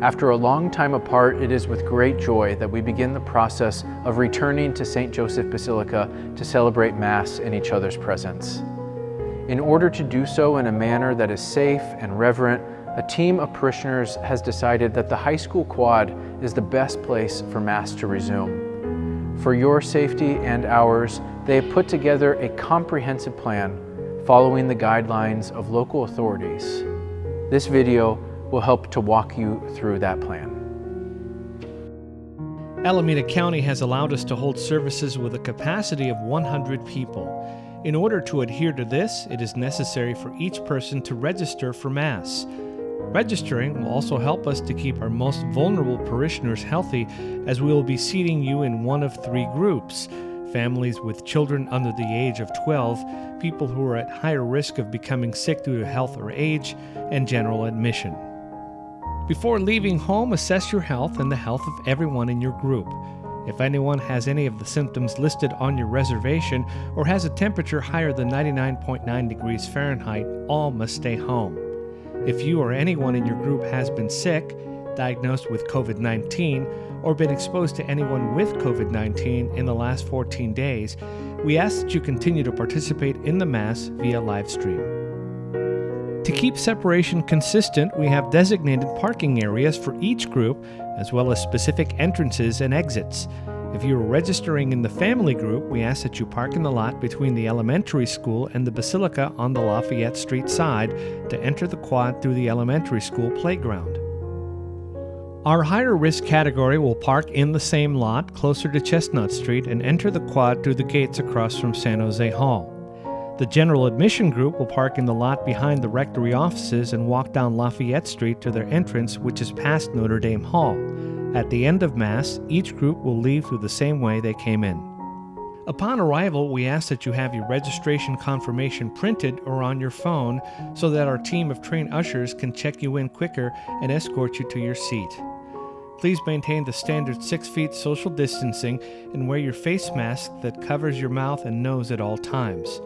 After a long time apart, it is with great joy that we begin the process of returning to St. Joseph Basilica to celebrate Mass in each other's presence. In order to do so in a manner that is safe and reverent, a team of parishioners has decided that the high school quad is the best place for Mass to resume. For your safety and ours, they have put together a comprehensive plan following the guidelines of local authorities. This video will help to walk you through that plan. Alameda County has allowed us to hold services with a capacity of 100 people. In order to adhere to this, it is necessary for each person to register for Mass. Registering will also help us to keep our most vulnerable parishioners healthy, as we will be seating you in one of 3 groups: families with children under the age of 12, people who are at higher risk of becoming sick due to health or age, and general admission. Before leaving home, assess your health and the health of everyone in your group. If anyone has any of the symptoms listed on your reservation or has a temperature higher than 99.9 degrees Fahrenheit, all must stay home. If you or anyone in your group has been sick, diagnosed with COVID-19, or been exposed to anyone with COVID-19 in the last 14 days, we ask that you continue to participate in the Mass via live stream. To keep separation consistent, we have designated parking areas for each group, as well as specific entrances and exits. If you are registering in the family group, we ask that you park in the lot between the elementary school and the Basilica on the Lafayette Street side to enter the quad through the elementary school playground. Our higher risk category will park in the same lot closer to Chestnut Street and enter the quad through the gates across from San Jose Hall. The general admission group will park in the lot behind the rectory offices and walk down Lafayette Street to their entrance, which is past Notre Dame Hall. At the end of Mass, each group will leave through the same way they came in. Upon arrival, we ask that you have your registration confirmation printed or on your phone so that our team of trained ushers can check you in quicker and escort you to your seat. Please maintain the standard 6 feet social distancing and wear your face mask that covers your mouth and nose at all times.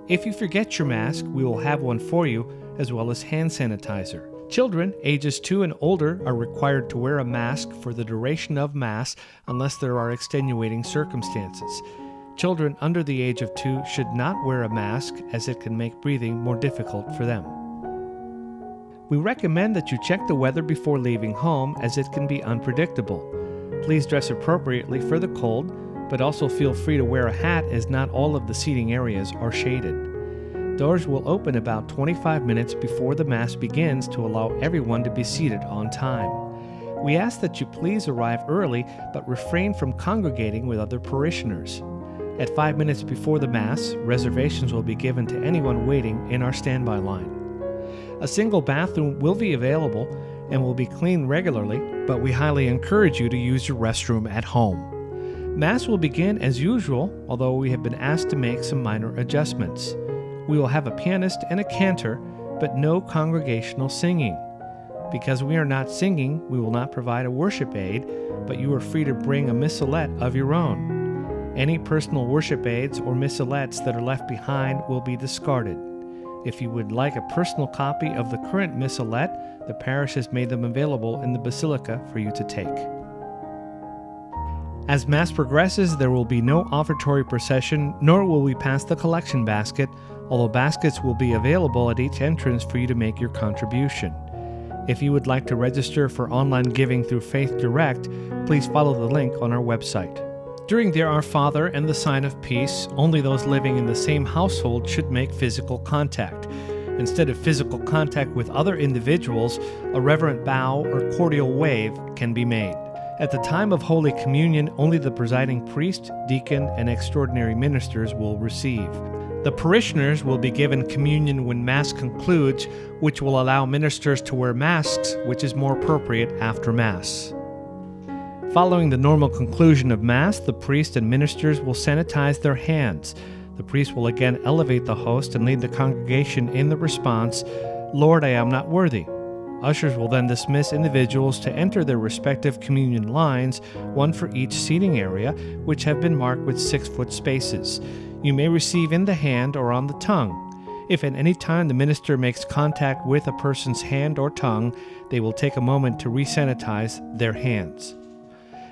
If you forget your mask, we will have one for you, as well as hand sanitizer. Children ages 2 and older are required to wear a mask for the duration of Mass unless there are extenuating circumstances. Children under the age of 2 should not wear a mask, as it can make breathing more difficult for them. We recommend that you check the weather before leaving home, as it can be unpredictable. Please dress appropriately for the cold, but also feel free to wear a hat, as not all of the seating areas are shaded. Doors will open about 25 minutes before the Mass begins to allow everyone to be seated on time. We ask that you please arrive early, but refrain from congregating with other parishioners. At 5 minutes before the Mass, reservations will be given to anyone waiting in our standby line. A single bathroom will be available and will be cleaned regularly, but we highly encourage you to use your restroom at home. Mass will begin as usual, although we have been asked to make some minor adjustments. We will have a pianist and a cantor, but no congregational singing. Because we are not singing, we will not provide a worship aid, but you are free to bring a missalette of your own. Any personal worship aids or missalettes that are left behind will be discarded. If you would like a personal copy of the current missalette, the parish has made them available in the Basilica for you to take. As Mass progresses, there will be no offertory procession, nor will we pass the collection basket, although baskets will be available at each entrance for you to make your contribution. If you would like to register for online giving through Faith Direct, please follow the link on our website. During the Our Father and the Sign of Peace, only those living in the same household should make physical contact. Instead of physical contact with other individuals, a reverent bow or cordial wave can be made. At the time of Holy Communion, only the presiding priest, deacon, and extraordinary ministers will receive. The parishioners will be given communion when Mass concludes, which will allow ministers to wear masks, which is more appropriate after Mass. Following the normal conclusion of Mass, the priest and ministers will sanitize their hands. The priest will again elevate the host and lead the congregation in the response, "Lord, I am not worthy." Ushers will then dismiss individuals to enter their respective communion lines, one for each seating area, which have been marked with 6-foot spaces. You may receive in the hand or on the tongue. If at any time the minister makes contact with a person's hand or tongue, they will take a moment to re-sanitize their hands.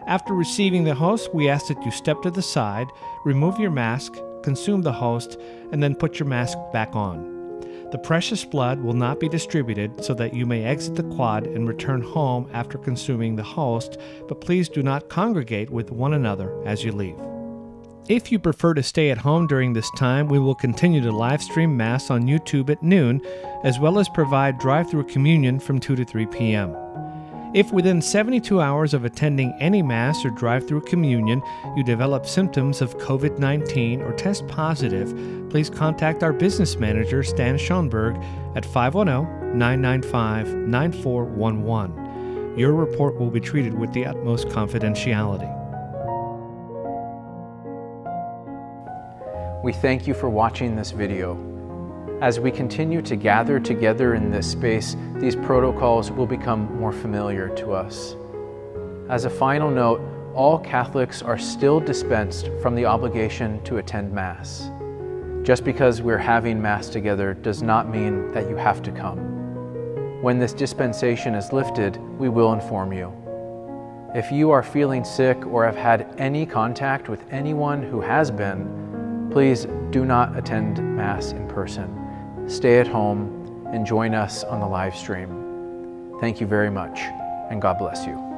After receiving the host, we ask that you step to the side, remove your mask, consume the host, and then put your mask back on. The precious blood will not be distributed so that you may exit the quad and return home after consuming the host, but please do not congregate with one another as you leave. If you prefer to stay at home during this time, we will continue to live stream Mass on YouTube at noon, as well as provide drive-through communion from 2 to 3 p.m. If within 72 hours of attending any Mass or drive-through communion, you develop symptoms of COVID-19 or test positive, please contact our business manager, Stan Schoenberg, at 510-995-9411. Your report will be treated with the utmost confidentiality. We thank you for watching this video. As we continue to gather together in this space, these protocols will become more familiar to us. As a final note, all Catholics are still dispensed from the obligation to attend Mass. Just because we're having Mass together does not mean that you have to come. When this dispensation is lifted, we will inform you. If you are feeling sick or have had any contact with anyone who has been, please do not attend Mass in person. Stay at home and join us on the live stream. Thank you very much, and God bless you.